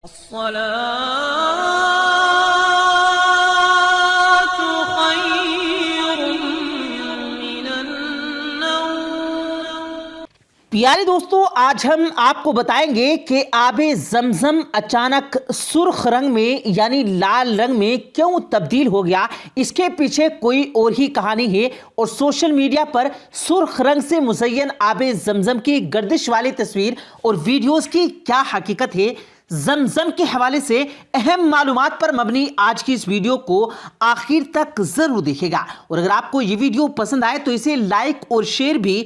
الصلاة خير من النوم۔ پیارے دوستو، آج ہم آپ کو بتائیں گے کہ آب زمزم اچانک سرخ رنگ میں یعنی لال رنگ میں کیوں تبدیل ہو گیا۔ اس کے پیچھے کوئی اور ہی کہانی ہے، اور سوشل میڈیا پر سرخ رنگ سے مزین آب زمزم کی گردش والی تصویر اور ویڈیوز کی کیا حقیقت ہے، زمزم کے حوالے سے اہم معلومات پر مبنی آج کی اس ویڈیو کو آخر تک ضرور دیکھے گا، اور اگر آپ کو یہ ویڈیو پسند آئے تو اسے لائک اور شیئر بھی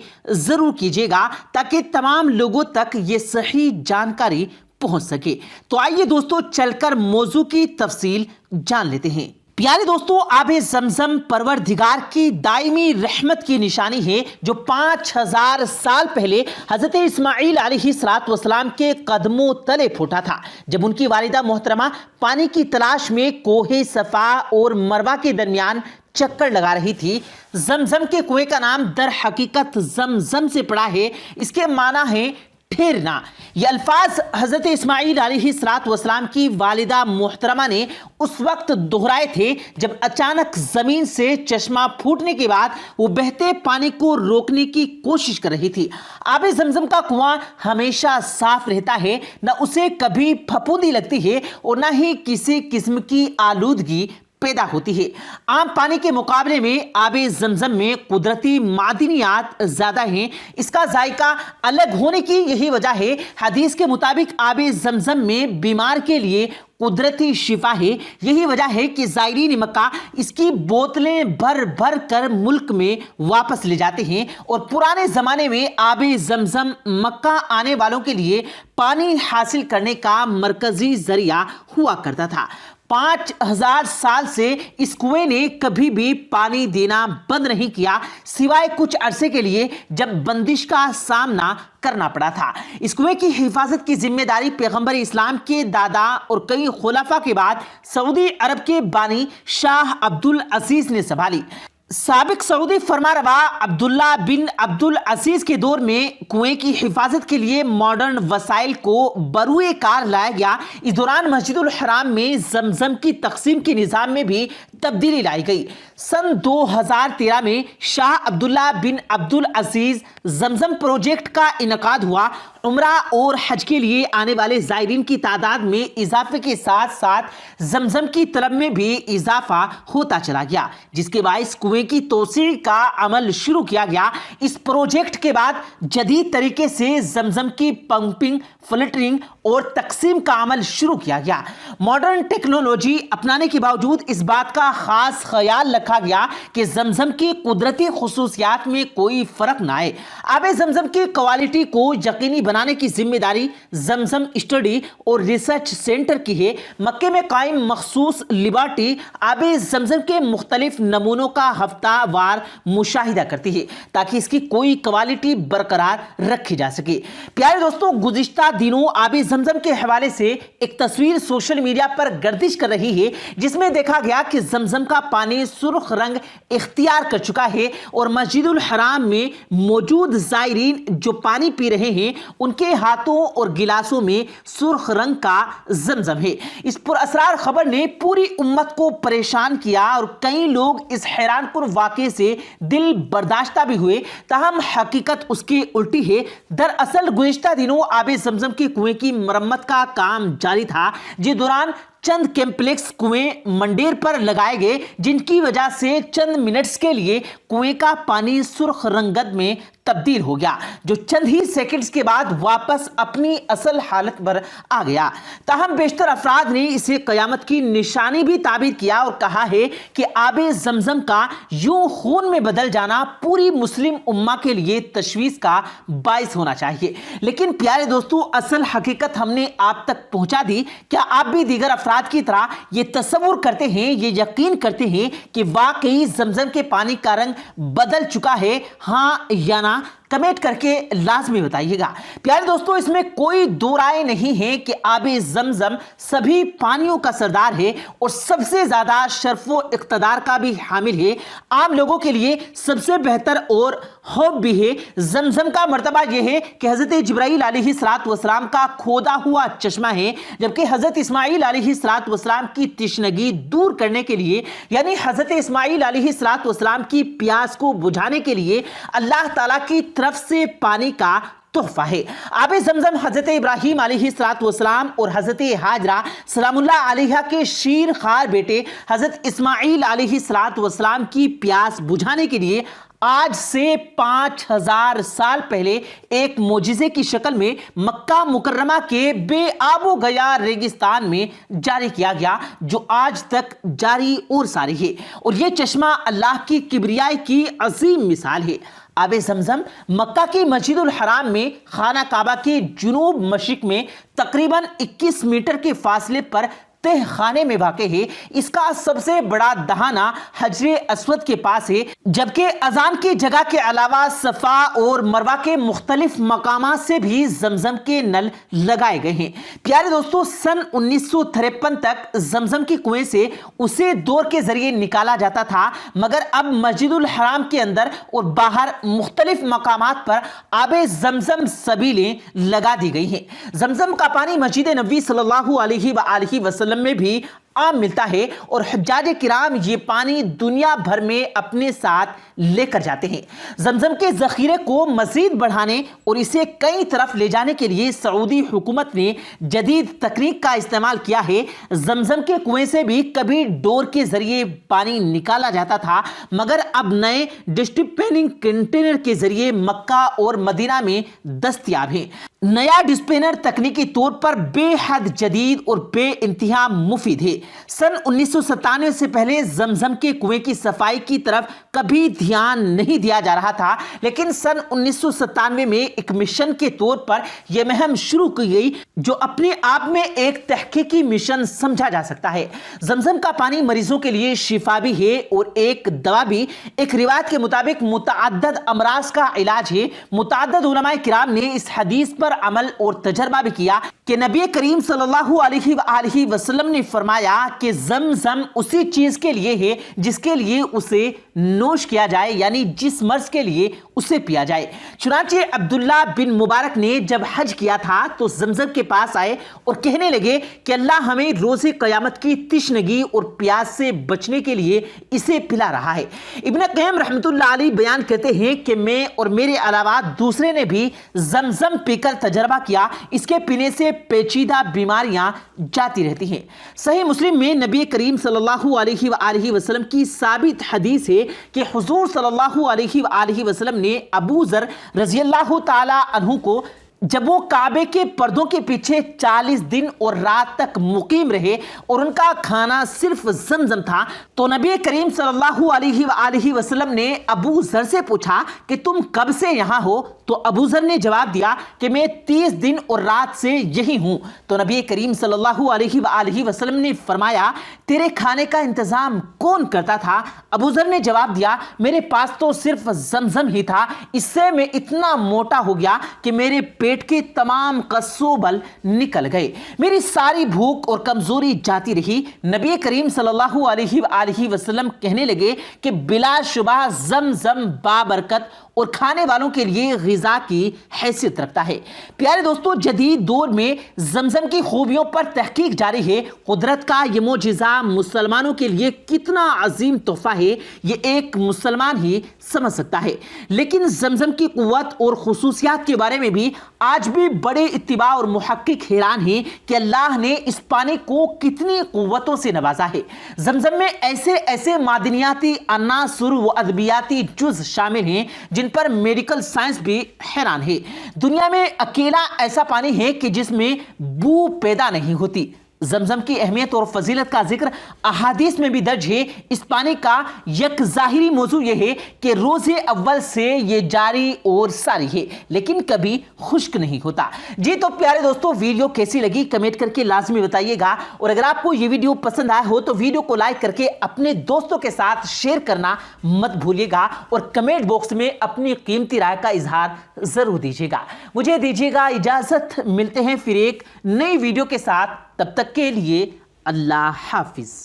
ضرور کیجیے گا تاکہ تمام لوگوں تک یہ صحیح جانکاری پہنچ سکے۔ تو آئیے دوستو، چل کر موضوع کی تفصیل جان لیتے ہیں۔ پیارے دوستو، آب زمزم پروردگار کی دائمی رحمت کی نشانی ہے، جو 5000 سال پہلے حضرت اسماعیل علیہ السلام کے قدموں تلے پھوٹا تھا، جب ان کی والدہ محترمہ پانی کی تلاش میں کوہ صفا اور مروہ کے درمیان چکر لگا رہی تھی۔ زمزم کے کنویں کا نام در حقیقت زمزم سے پڑا ہے، اس کے معنی ہے ٹھہرنا۔ یہ الفاظ حضرت اسماعیل علیہ السلام کی والدہ محترمہ نے اس وقت دہرائے تھے جب اچانک زمین سے چشمہ پھوٹنے کے بعد وہ بہتے پانی کو روکنے کی کوشش کر رہی تھی۔ آب زمزم کا کنواں ہمیشہ صاف رہتا ہے، نہ اسے کبھی پھپھوندی لگتی ہے اور نہ ہی کسی قسم کی آلودگی پیدا ہوتی ہے۔ عام پانی کے مقابلے میں آب زمزم میں قدرتی معدنیات زیادہ ہیں۔ اس کا ذائقہ الگ ہونے کی یہی وجہ ہے۔ حدیث کے مطابق آب زمزم میں بیمار کے لیے قدرتی شفا ہے۔ یہی وجہ ہے کہ زائرین مکہ اس کی بوتلیں بھر بھر کر ملک میں واپس لے جاتے ہیں، اور پرانے زمانے میں آب زمزم مکہ آنے والوں کے لیے پانی حاصل کرنے کا مرکزی ذریعہ ہوا کرتا تھا۔ 5000 سال سے اس کنویں نے کبھی بھی پانی دینا بند نہیں کیا، سوائے کچھ عرصے کے لیے جب بندش کا سامنا کرنا پڑا تھا۔ اس کنویں کی حفاظت کی ذمہ داری پیغمبر اسلام کے دادا اور کئی خلفاء کے بعد سعودی عرب کے بانی شاہ عبدالعزیز نے سنبھالی۔ سابق سعودی فرمانروا عبداللہ بن عبدالعزیز کے دور میں کنویں کی حفاظت کے لیے ماڈرن وسائل کو بروئے کار لایا گیا۔ اس دوران مسجد الحرام میں زمزم کی تقسیم کے نظام میں بھی تبدیلی لائی گئی۔ سن 2013 میں شاہ عبداللہ بن عبدالعزیز زمزم پروجیکٹ کا انعقاد ہوا۔ عمرہ اور حج کے لیے آنے والے زائرین کی تعداد میں اضافے کے ساتھ ساتھ زمزم کی طلب میں بھی اضافہ ہوتا چلا گیا، جس کے باعث کنویں کی توسیع کا عمل شروع کیا گیا۔ اس پروجیکٹ کے بعد جدید طریقے سے زمزم کی پمپنگ، فلٹرنگ اور تقسیم کا عمل شروع کیا گیا۔ ماڈرن ٹیکنالوجی اپنانے کے باوجود اس بات کا خاص خیال رکھا گیا کہ زمزم کی قدرتی خصوصیات میں کوئی فرق نہ آئے۔ آب زمزم کی کوالٹی کو یقینی بنانے کی ذمہ داری زمزم اسٹڈی اور ریسرچ سینٹر کی ہے۔ مکے میں قائم مخصوص لیبارٹری آب زمزم کے مختلف نمونوں کا ہفتہ وار مشاہدہ کرتی ہے تاکہ اس کی کوئی کوالٹی برقرار رکھی جا سکے۔ پیارے دوستوں، گزشتہ دنوں آب زمزم کے حوالے سے ایک تصویر سوشل میڈیا پر گردش کر رہی ہے، جس میں دیکھا گیا کہ زمزم کا پانی سرخ رنگ اختیار کر چکا ہے، اور مسجد الحرام میں موجود زائرین جو پانی پی رہے ہیں ان کے ہاتھوں اور گلاسوں میں سرخ رنگ کا زمزم ہے۔ اس پر اسرار خبر نے پوری امت کو پریشان کیا، اور کئی لوگ اس حیران کن واقعے سے دل برداشتہ بھی ہوئے، تاہم حقیقت اس کی الٹی ہے۔ دراصل گزشتہ دنوں آب زمزم کے کنویں کی مرمت کا کام جاری تھا، جس دوران چند کمپلیکس کنویں منڈیر پر لگائے گئے، جن کی وجہ سے چند منٹس کے لیے کنویں کا پانی سرخ رنگت میں تبدیل ہو گیا، جو چند ہی سیکنڈز کے بعد واپس اپنی اصل حالت پر آ گیا۔ تاہم بیشتر افراد نے اسے قیامت کی نشانی بھی تعبیر کیا اور کہا ہے کہ آب زمزم کا یوں خون میں بدل جانا پوری مسلم امہ کے لیے تشویش کا باعث ہونا چاہیے۔ لیکن پیارے دوستو، اصل حقیقت ہم نے آپ تک پہنچا دی۔ کیا آپ بھی دیگر افراد کی طرح یہ تصور کرتے ہیں، یہ یقین کرتے ہیں کہ واقعی زمزم کے پانی کا رنگ بدل چکا ہے؟ ہاں یا نہ کمنٹ کر کے لازمی بتائیے گا۔ پیارے دوستو، اس میں کوئی دو رائے نہیں ہے کہ آب زمزم سبھی پانیوں کا سردار ہے اور سب سے زیادہ شرف و اقتدار کا بھی حامل ہے۔ عام لوگوں کے لیے سب سے بہتر اور خوب بھی ہے۔ زمزم کا مرتبہ یہ ہے کہ حضرت جبرائیل علیہ السلام کا کھودا ہوا چشمہ ہے، جبکہ حضرت اسماعیل علیہ السلام کی تشنگی دور کرنے کے لیے، یعنی حضرت اسماعیل علیہ السلام کی پیاس کو بجھانے کے لیے اللہ تعالیٰ کی طرف سے پانی کا تحفہ ہے۔ آب زمزم حضرت ابراہیم علیہ السلام اور حضرت ہاجرہ سلام اللہ علیہ کے شیر خوار بیٹے حضرت اسماعیل علیہ السلام کی پیاس بجھانے کے لیے آج سے 5000 سال پہلے ایک معجزے کی شکل میں مکہ مکرمہ کے بے آب و گیا ریگستان میں جاری کیا گیا، جو آج تک جاری اور ساری ہے، اور یہ چشمہ اللہ کی کبریائی کی عظیم مثال ہے۔ آب زمزم مکہ کی مسجد الحرام میں خانہ کعبہ کے جنوب مشرق میں تقریباً 21 میٹر کے فاصلے پر تہ خانے میں واقع ہے۔ اس کا سب سے بڑا دہانہ حجر اسود کے پاس ہے، جبکہ اذان کی جگہ کے علاوہ صفا اور مروہ کے مختلف مقامات سے بھی زمزم کے نل لگائے گئے ہیں۔ پیارے دوستو، سن 1953 تک زمزم کی کنویں سے اسے دور کے ذریعے نکالا جاتا تھا، مگر اب مسجد الحرام کے اندر اور باہر مختلف مقامات پر آب زمزم سبیلیں لگا دی گئی ہیں۔ زمزم کا پانی مسجد نبوی صلی اللہ علیہ وآلہ وسلم میں بھی عام ملتا ہے، اور حجاج کرام یہ پانی دنیا بھر میں اپنے ساتھ لے کر جاتے ہیں۔ زمزم کے ذخیرے کو مزید بڑھانے اور اسے کئی طرف لے جانے کے لیے سعودی حکومت نے جدید تکنیک کا استعمال کیا ہے۔ زمزم کے کنویں سے بھی کبھی ڈور کے ذریعے پانی نکالا جاتا تھا، مگر اب نئے ڈسپیننگ کنٹینر کے ذریعے مکہ اور مدینہ میں دستیاب ہیں۔ نیا ڈسپینر تکنیکی طور پر بے حد جدید اور بے انتہا مفید ہے۔ سن 1997 سے پہلے زمزم کے کنویں کی صفائی کی طرف کبھی دھیان نہیں دیا جا رہا تھا، لیکن سن 1997 میں ایک مشن کے طور پر یہ مہم شروع کی گئی، جو اپنے آپ میں ایک تحقیقی مشن سمجھا جا سکتا ہے۔ زمزم کا پانی مریضوں کے لیے شفا بھی ہے اور ایک دوا بھی۔ ایک روایت کے مطابق متعدد امراض کا علاج ہے۔ متعدد علماء کرام نے اس حدیث پر عمل اور تجربہ بھی کیا کہ نبی کریم صلی اللہ علیہ وآلہ وسلم نے فرمایا کہ زمزم اسی چیز کے لیے ہے جس کے لیے اسے نوش کیا جائے، یعنی جس مرض کے لیے اسے پیا جائے۔ چنانچہ عبداللہ بن مبارک نے جب حج کیا تھا تو زمزم کے پاس آئے اور کہنے لگے کہ اللہ ہمیں روز قیامت کی تشنگی اور پیاس سے بچنے کے لیے اسے پلا رہا ہے۔ ابن قیم رحمۃ اللہ علیہ بیان کرتے ہیں کہ میں اور میرے علاوہ دوسرے نے بھی زمزم پی کر تجربہ کیا، اس کے پینے سے پیچیدہ بیماریاں جاتی رہتی ہیں۔ صحیح مسلم میں نبی کریم صلی اللہ علیہ وآلہ وسلم کی ثابت حدیث ہے کہ حضور صلی اللہ علیہ وآلہ وسلم نے ابو ذر رضی اللہ تعالی عنہ کو جب وہ کعبے کے پردوں کے پیچھے 40 دن اور رات تک مقیم رہے اور ان کا کھانا صرف زمزم تھا، تو نبی کریم صلی اللہ علیہ وآلہ وسلم نے ابو ذر سے پوچھا کہ تم کب سے یہاں ہو؟ تو ابو ذر نے جواب دیا کہ میں 30 دن اور رات سے یہی ہوں۔ تو نبی کریم صلی اللہ علیہ وآلہ وسلم نے فرمایا تیرے کھانے کا انتظام کون کرتا تھا؟ ابو ذر نے جواب دیا میرے پاس تو صرف زمزم ہی تھا، اس سے میں اتنا موٹا ہو گیا کہ میرے پیٹ کے تمام قص و بل نکل گئے، میری ساری بھوک اور کمزوری جاتی رہی۔ نبی کریم صلی اللہ علیہ وآلہ وسلم کہنے لگے کہ بلا شبہ زمزم بابرکت اور کھانے والوں کے لیے غذا کی حیثیت رکھتا ہے۔ پیارے دوستو، جدید دور میں زمزم کی خوبیوں پر تحقیق جاری ہے۔ قدرت کا یہ معجزہ مسلمانوں کے لیے کتنا عظیم تحفہ ہے، یہ ایک مسلمان ہی سمجھ سکتا ہے۔ لیکن زمزم کی قوت اور خصوصیات کے بارے میں بھی آج بھی بڑے اتباع اور محقق حیران ہیں کہ اللہ نے اس پانی کو کتنی قوتوں سے نوازا ہے۔ زمزم میں ایسے ایسے معدنیاتی عناصر و ادویاتی جز شامل ہیں جن پر میڈیکل سائنس بھی حیران ہے۔ دنیا میں اکیلا ایسا پانی ہے کہ جس میں بو پیدا نہیں ہوتی۔ زمزم کی اہمیت اور فضیلت کا ذکر احادیث میں بھی درج ہے۔ اس پانی کا یک ظاہری موضوع یہ ہے کہ روز اول سے یہ جاری اور ساری ہے، لیکن کبھی خشک نہیں ہوتا۔ جی تو پیارے دوستو، ویڈیو کیسی لگی کمنٹ کر کے لازمی بتائیے گا، اور اگر آپ کو یہ ویڈیو پسند آیا ہو تو ویڈیو کو لائک کر کے اپنے دوستوں کے ساتھ شیئر کرنا مت بھولیے گا، اور کمنٹ باکس میں اپنی قیمتی رائے کا اظہار ضرور دیجیے گا۔ مجھے دیجیے گا اجازت، ملتے ہیں پھر ایک نئی ویڈیو کے ساتھ، تب تک کے لیے اللہ حافظ۔